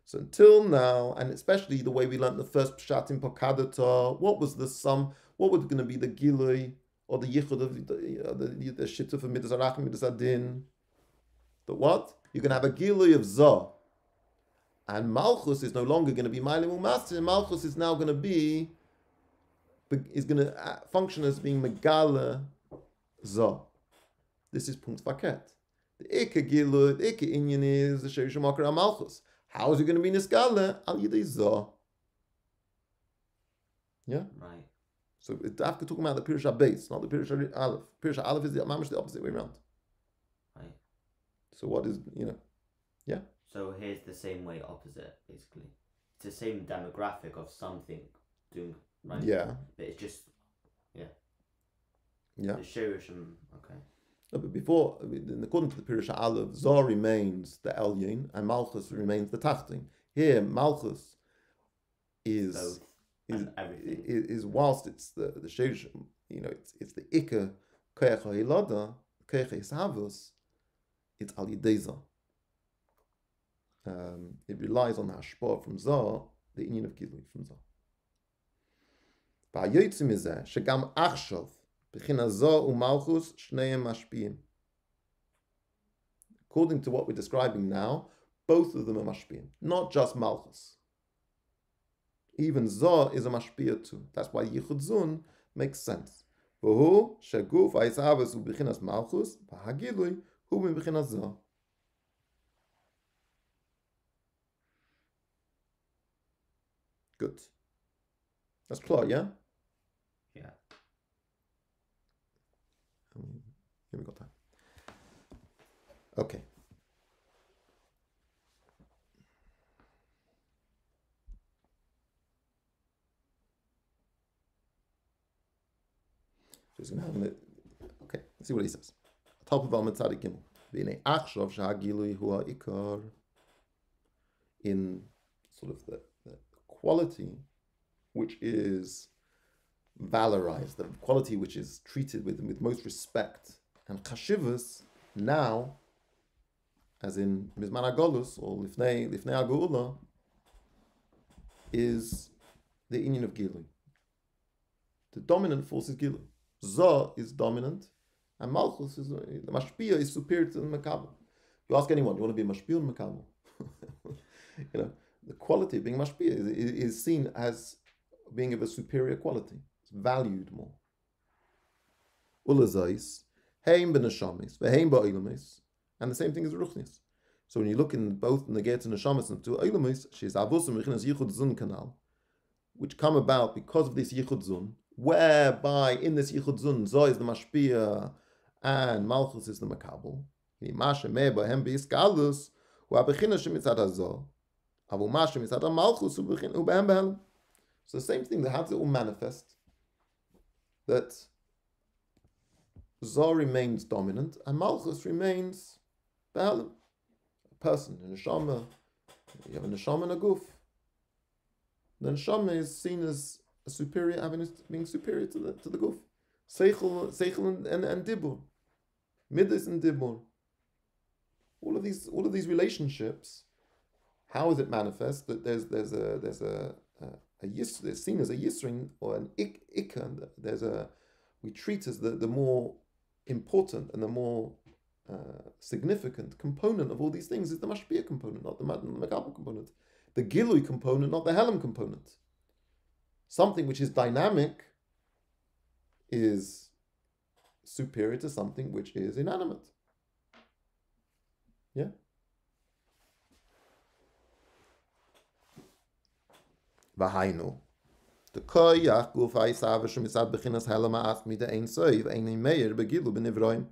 So until now, and especially the way we learned the first pshat in Pokadata, what was the sum? What was going to be the gilui or the yichud of the shituf of midas arachim, midas adin? The what? You're going to have a gilui of zah, and Malchus is no longer going to be ma'alim u'mastir. Malchus is now going to function as being megala zah. This is punkt vaket. The ikka gilui, the ikka inyan is the sheish makar Malchus. How is it going to be niskala? Al yidei zah. Yeah? Right. So it's after talking about the Pirush base, not the Pirush Aleph. Pirush Aleph is mamash the opposite way around. Right. So what is, yeah? So here's the same way opposite, basically. It's the same demographic of something doing, right? Yeah. But it's just, yeah. Yeah. The shirish and, okay. No, but before, according to the Pirush Aleph, Zah remains the Elyon and Malchus remains the Tachtin. Here, Malchus is everything. Is whilst it's the Sheish, it's the Ikka Koyach HaHilada, Koyach HaHisavus, it's Al Yidei Zah. It relies on the Hashpah from Zah, the Inyan of Gilui from Zah. V'hayotzim mizeh, shegam achshav, b'china Zah u'Malchus shneim mashpiyim. According to what we're describing now, both of them are mashpiyim, not just Malchus. Even Zah is a mashpiyah too. That's why Yichud Zun makes sense. V'hu sheguf ha'isavus u'b'chinas Malchus, v'hagilui hu b'chinas Zah. Good. That's clear, yeah? Yeah. Here we got time. Okay. So he's going to have it. Okay, let's see what he says. Top of Amud Tzadik Gimel. V'nei achshav shehagilui hu ha'ikar. In sort of the quality which is valorized, the quality which is treated with most respect and chashivas now, as in Mizman HaGolus or Lifnei HaGeula, is the inyan of Gilui. The dominant force is Gilui. Zah is dominant, and Malchus is the Mashpia is superior to the Makabel. You ask anyone, do you want to be a Mashpia or Makabel? You know, the quality of being Mashpia is seen as being of a superior quality. It's valued more. Ulazais, Heim b'neshamis, v'heim ba'olamis, and the same thing is Ruchnis. So when you look in both Negeit and Neshamis and to Olamis, she's Avusum Rechinas Yichud Zun Kanal, which come about because of this Yichud Zun, whereby in this Yichud Zun, Zoh is the Mashpia and Malchus is the Makabel. Mashe me b'hem b'iskalus, hu ha'bechinas shemitzad hazoh. So the same thing, how does it all manifest? That Zoh remains dominant and Malchus remains Be'elim. A person, a neshama, you have a neshama and a guf. The neshama is seen as a superior, being superior to the guf. Seichel and dibur. Midas and dibur. All of these relationships. How is it manifest that there's seen as a yisrin or an ikka? We treat as the more important and the more significant component of all these things is the mashpia component, not the makabel component, the gilui component, not the helam component. Something which is dynamic is superior to something which is inanimate. Yeah. V'hainu, the koyach gufay savashim misad bechinas helama atzmi de ein soiv ein meir begilu b'nivroim.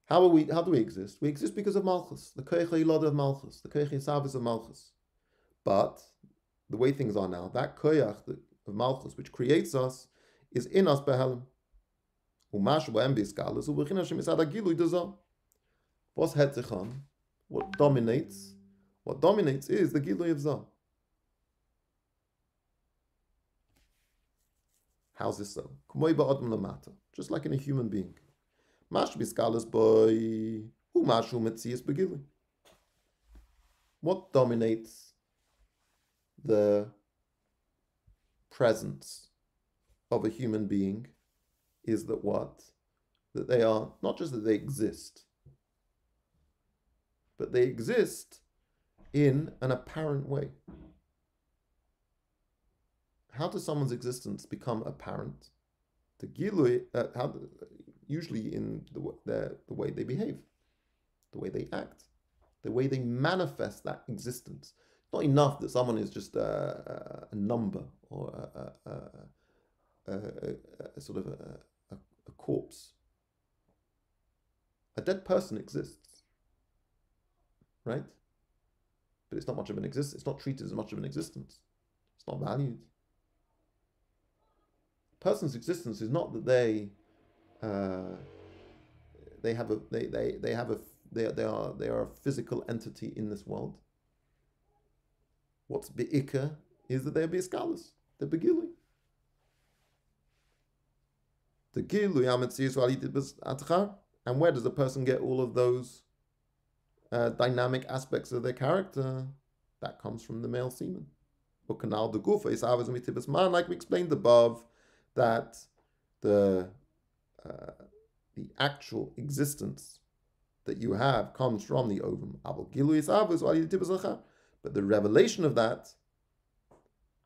How do we exist? We exist because of Malchus, the koyach ha'ilad of Malchus, the koyach ha'isavas of Malchus. But the way things are now, that koyach of Malchus, which creates us, is in us behelim. Umash b'em b'iskalus u'bechinas shemisad hagilu dezah. What's hetzecham? What dominates? What dominates is the Gilui of Zah. How's this so? Just like in a human being. What dominates the presence of a human being is that that they are, not just that they exist, but they exist in an apparent way. How does someone's existence become apparent? The Gilui, usually in the way they behave, the way they act, the way they manifest that existence. Not enough that someone is just a number or a sort of a corpse. A dead person exists, right? But it's not much of an existence. It's not treated as much of an existence. It's not valued. A person's existence is not that they are a physical entity in this world. What's be'ikah is that they're be'iskalus. They're begilui. The gilui ametzius v'alitid b'atchar. And where does a person get all of those dynamic aspects of their character? That comes from the male semen. Like we explained above, that the actual existence that you have comes from the ovum. But the revelation of that,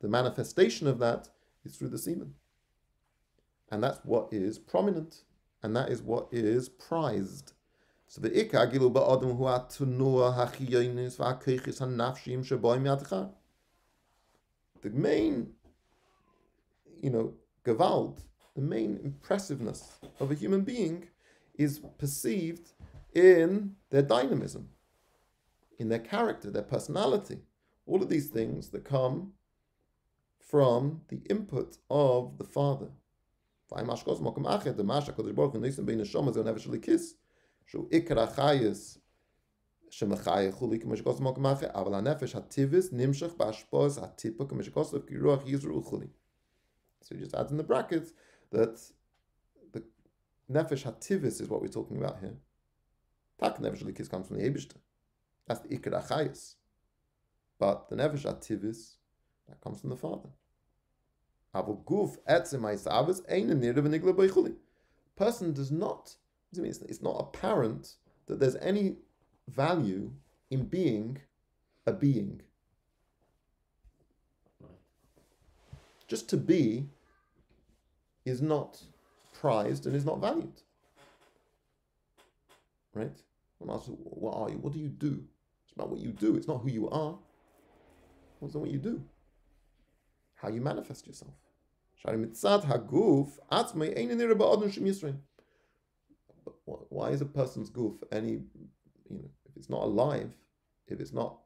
the manifestation of that, is through the semen. And that's what is prominent. And that is what is prized. So the ikar gilu ba'adam hu atunua hachiyoinus va'akoichis hanafshim shaboim yadchar. the main, gewalt, the main impressiveness of a human being is perceived in their dynamism, in their character, their personality. All of these things that come from the input of the Father. So he just adds in the brackets that the nefesh hativis is what we're talking about here. Tak nefesh likis comes from the Eibishter. That's the ikar achayis. But the nefesh hativis, that comes from the Father. Person does not, it's not apparent that there's any value in being a being. Just to be is not prized and is not valued. Right? I'm asking, what are you? What do you do? It's about what you do. It's not who you are. It's not what you do. How you manifest yourself. But why is a person's goof any, if it's not alive, if it's not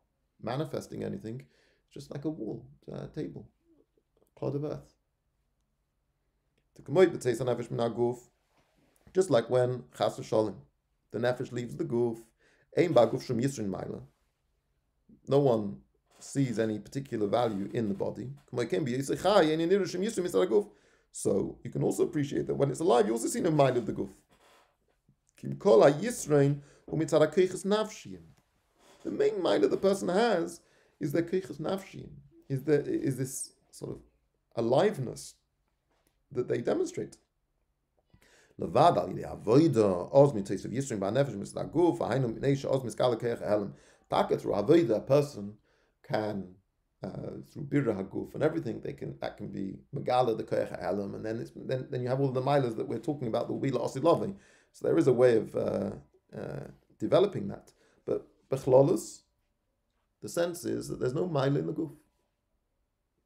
manifesting anything, it's just like a wall, a table, a clod of earth. Just like when chas v'sholem, the nefesh leaves the goof, no one sees any particular value in the body. So you can also appreciate that when it's alive, you also see no mind of the goof. The main mind that the person has is their keiches nafshiyim, is this sort of aliveness that they demonstrate. Through avodah, a person can through birra haguf and everything, that can be megala the koyach ha'elam, and then you have all of the milas that we're talking about, the wila osilavi. So there is a way of developing that. But bechlolus, the sense is that there's no mila in the guf.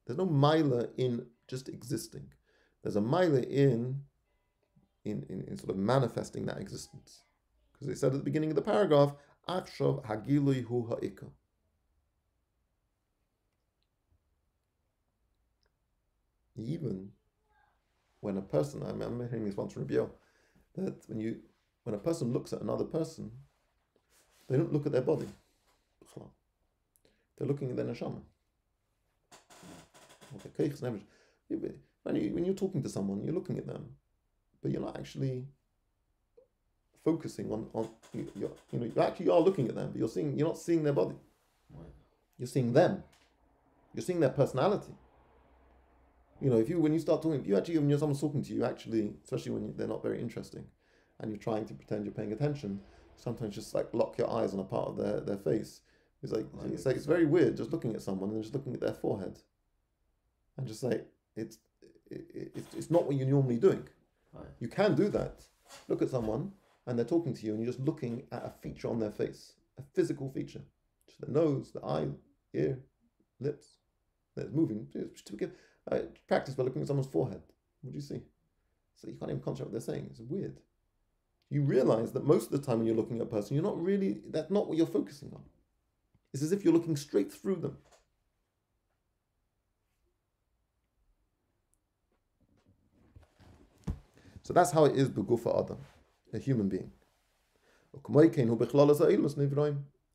There's no mila in just existing. There's a mila in sort of manifesting that existence. Because they said at the beginning of the paragraph, Akshav hagilui hu ha'ika. Even when a person, I remember hearing this once from Rabbi, that when a person looks at another person, they don't look at their body. They're looking at their neshama. When you're talking to someone, you're looking at them, but you're not actually focusing on you actually are looking at them, but you're not seeing their body. You're seeing them. You're seeing their personality. When you start talking, when someone's talking to you, actually, especially when they're not very interesting, and you're trying to pretend you're paying attention, sometimes just like lock your eyes on a part of their face. It's very weird just looking at someone and just looking at their forehead, and just like it's not what you're normally doing. Right. You can do that. Look at someone and they're talking to you, and you're just looking at a feature on their face, a physical feature, just the nose, the eye, ear, lips. That's moving. Practice by looking at someone's forehead. What do you see? So you can't even concentrate what they're saying. It's weird. You realize that most of the time when you're looking at a person, that's not what you're focusing on. It's as if you're looking straight through them. So that's how it is begufa adam, a human being.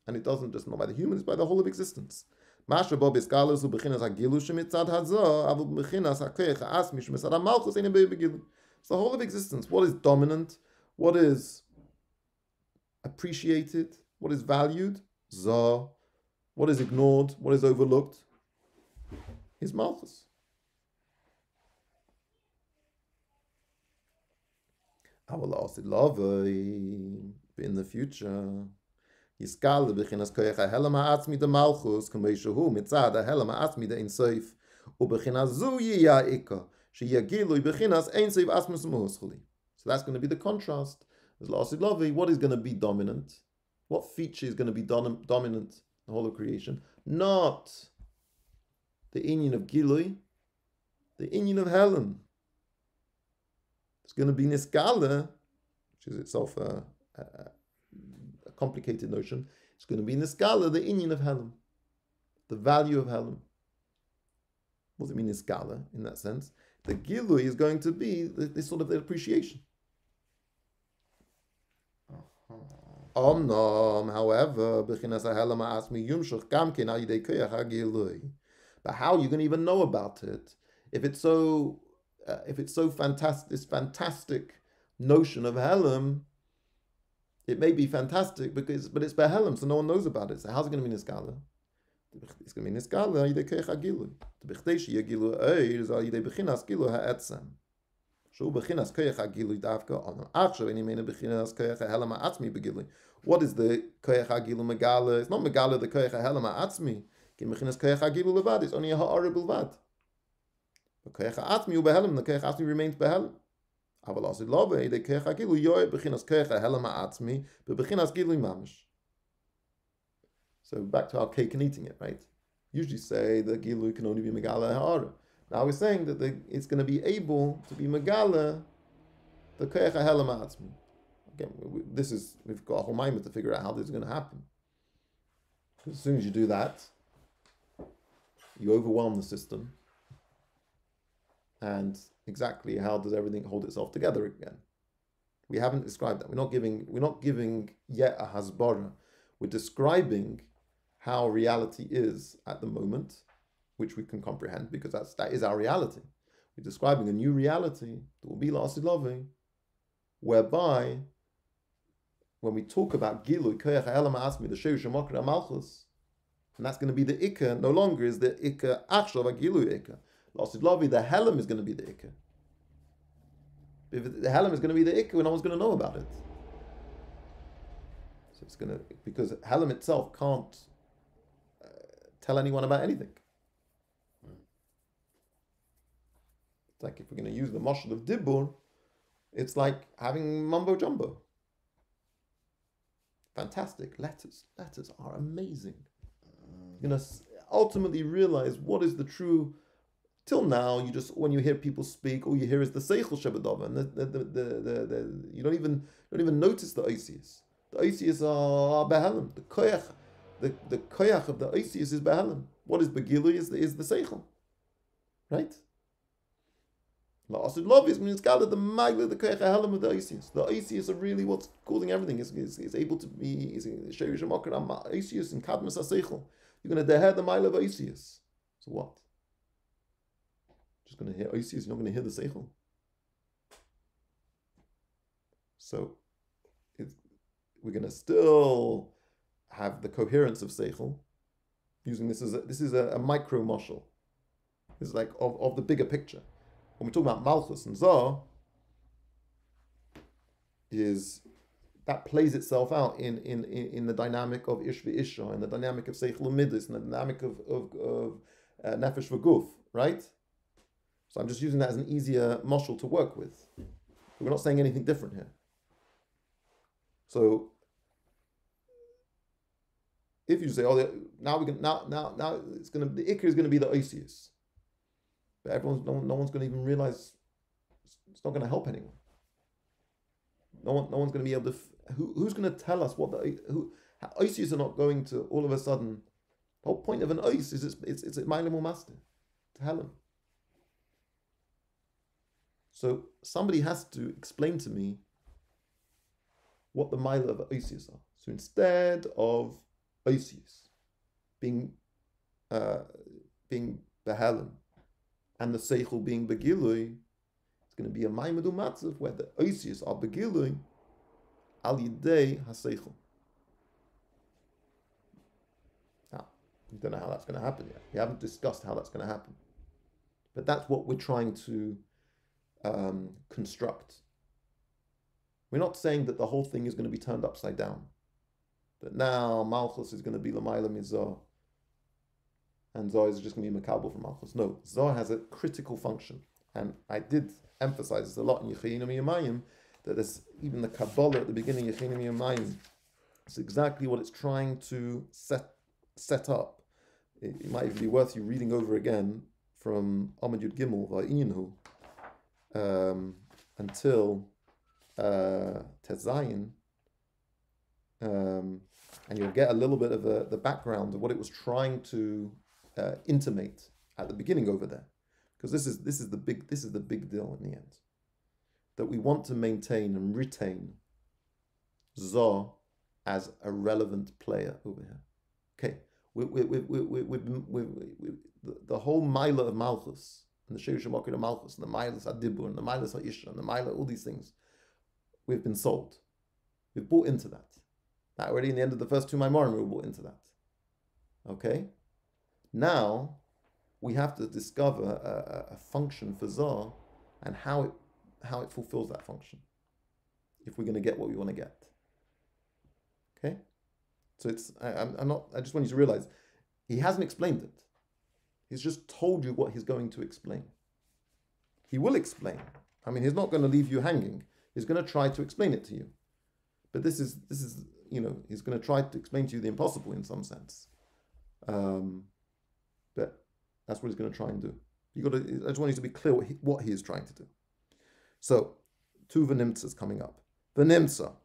And it doesn't just not by the humans, by the whole of existence. So the whole of existence, what is dominant, what is appreciated, what is valued, what is ignored, what is overlooked, is malchus. In the future, Yiskal bechinas koyach hahelem ha'atzmi de malchus k'mei shehu mitzad hahelem ha'atzmi de insoif ubechinas zu yiyah ikka sheyagilui bechinas einsoif asmus muhuschuli. So that's going to be the contrast. As last Lavi, what is going to be dominant? What feature is going to be dominant in the whole of creation? Not the inyan of Gilui, the inyan of Helen. It's going to be Niskala, which is itself a complicated notion. It's going to be Niskala, the inyan of Helen, the value of Helen. What does it mean Niskala in that sense? The Gilui is going to be this sort of the appreciation. However, but how are you going to even know about it if it's so fantastic? This fantastic notion of Helem, it may be fantastic but it's Behelem, so no one knows about it. So how's it going to be Niskala? It's going to be Niskala yidei koyach hagilui. B'chtei sheyagilu oir zal yidei bechinas gilu ha'etzem. Shu bechinas koyach hagilui davka anam. Achshav eni meina bechinas koyach ha'helem ha'atzmi begilui. What is the koyach hagilu megala? It's not megala the koyach ha'helem ha'atzmi. Ki bechinas koyach hagilu levad. It's only a ha'ara bilvad. But koyach ha'atzmi u behelem. The koyach ha'atzmi remains behelem. Aval asid love yidei koyach hagilu yoy bechinas koyach ha'helem ha'atzmi bechinas gilui mamish. So back to our cake and eating it, right? Usually say the Gilu can only be Megala Ha'ara. Now we're saying that it's going to be able to be Megala the Koyach HaHelam Ha'atzmi. Again, we've got a whole mind to figure out how this is going to happen. As soon as you do that, you overwhelm the system. And exactly how does everything hold itself together again? We haven't described that. We're not giving yet a hasbara. We're describing how reality is at the moment, which we can comprehend because that is our reality. We're describing a new reality that will be La'asid Loving, whereby when we talk about Gilu, Koyach HaElam Ha'atzmi, the Sheish HaMokra HaMalchus, and that's going to be the Ikka, no longer is the Ikka Achshav HaGilu Ikka. La'asid Loving, the Helem is going to be the Ikka. If the Helem is going to be the Ikka, no one's going to know about it. So it's going to, because Helem itself can't tell anyone about anything. It's like if we're going to use the mashal of Dibur, it's like having mumbo jumbo. Fantastic. Letters are amazing. You're going to ultimately realize what is the true. Till now, you just, when you hear people speak, all you hear is the seichel shebedava, and you don't even notice the oisius. The oisius are behalim. The koyach of the oisius is behalim. What is begilu is the seichel, right? La'asid love is means gathered the magla the koyach halim of the oisius. The oisius are really what's causing everything. Is able to be sherish makar oisius and kadmas aseichel. You're going to deher the mile of oisius. So what? Just going to hear oisius. You're not going to hear the seichel. So we're going to still have the coherence of seichel, using this is a micro moshel. This is like of the bigger picture. When we talk about Malchus and Zohar, is that plays itself out in the dynamic of Ish v'Isha, in the dynamic of Seichel U'Midas, in the dynamic of Nefesh v'Guf, right? So I'm just using that as an easier moshel to work with. We're not saying anything different here. So if you say, now it's going to, the Iker is going to be the Oisius, but no one's going to even realize it's not going to help anyone. No one's going to be able to. Who's going to tell us what Oisius are not going to all of a sudden? The whole point of an Ois is it's a Mailim Master to Helen. So somebody has to explain to me what the Maila of Oisius are. So instead of Oisius being Behalim and the Seichel being Begilui, it's going to be a Maimadu Matzav where the Oisius are Begilui al Yidei HaSeichel. Now, we don't know how that's going to happen yet. We haven't discussed how that's going to happen. But that's what we're trying to construct. We're not saying that the whole thing is going to be turned upside down. That now Malchus is going to be Lamaila Mizah and Zohar is just going to be Makabel from Malchus. No, Zohar has a critical function. And I did emphasize this a lot in Yechinim Yamayim, that there's even the Kabbalah at the beginning of Yechinim Yamayim. It's exactly what it's trying to set up. it might even be worth you reading over again from Amud Yud Gimel Va'inyanhu until Tezayin, and you'll get a little bit of the background of what it was trying to intimate at the beginning over there, because this is the big deal in the end, that we want to maintain and retain Zoh as a relevant player over here. Okay, the whole Maila of Malchus and the Sheish Shemokir of Malchus and the Mailas Adibur and the Mailas Ha'isha and the Maila, all these things, we've been sold. We've bought into that. That already in the end of the first two Maimorim, we were bought into that. Okay? Now, we have to discover a function for Zoh and how it fulfills that function, if we're going to get what we want to get. Okay? So I just want you to realize, he hasn't explained it. He's just told you what he's going to explain. He will explain. I mean, he's not going to leave you hanging. He's going to try to explain it to you. But this is he's going to try to explain to you the impossible in some sense. But that's what he's going to try and do. I just want you to be clear what he is trying to do. So, two v'nimtzas coming up. V'nimtza.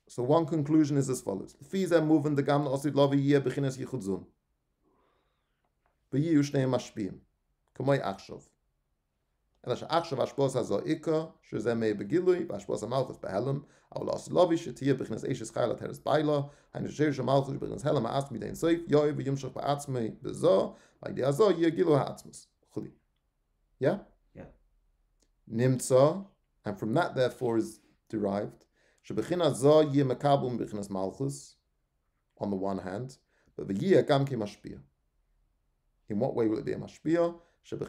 So one conclusion is as follows: Fizeh moving the gamla osid lavi yeh b'chinas yichud zun. V'yiyu shnei mashpiyim. K'may achshav. אלא שעכשיו השפוס הזו איקה, שזה מי בגילוי, והשפוס המלכוס בהלם, אבל הסלובי שתהיה בכנס אישס חייל התרס ביילה, הנשאר שהמלכוס בכנס הלם העצמי מדין סייף, יוי וימשך בעצמי בזו, והידיעה זו יהיה גילוי העצמוס. חולי. Yeah? Yeah. נמצא, and from that therefore is derived, שבכנס זו יהיה מקבל בכנס מלכוס, on the one hand, but ויהיה גם כמשפיע. In what way will it be a משפיע? So with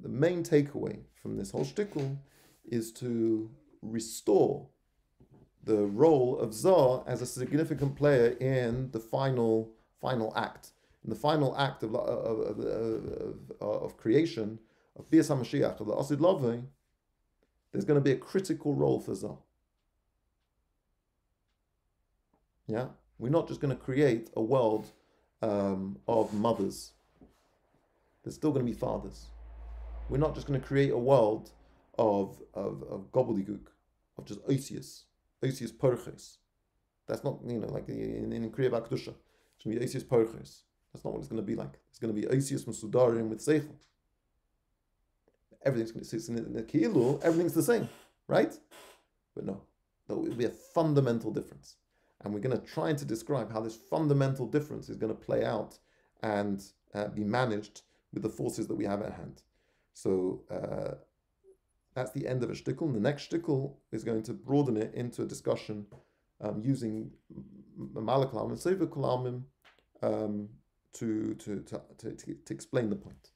the main takeaway from this whole shtickle is to restore the role of Zoh as a significant player in the final act. In the final act of creation, of Bias HaMashiach, of the Osid Lovei, there's going to be a critical role for Zoh. Yeah? We're not just going to create a world of mothers. There's still going to be fathers. We're not just going to create a world of gobbledygook, of just Osius Porches. That's not, like in Kriya Bakdusha. It's going to be Osius Porches. That's not what it's going to be like. It's going to be Osius Masudarim with Seichel. Everything's going to sit in the Ki'ilu, everything's the same, right? But no, there will be a fundamental difference. And we're going to try to describe how this fundamental difference is going to play out and be managed with the forces that we have at hand. So that's the end of a shtickle. The next shtickle is going to broaden it into a discussion using Malak Kalamim and Sefer Kalamim to explain the point.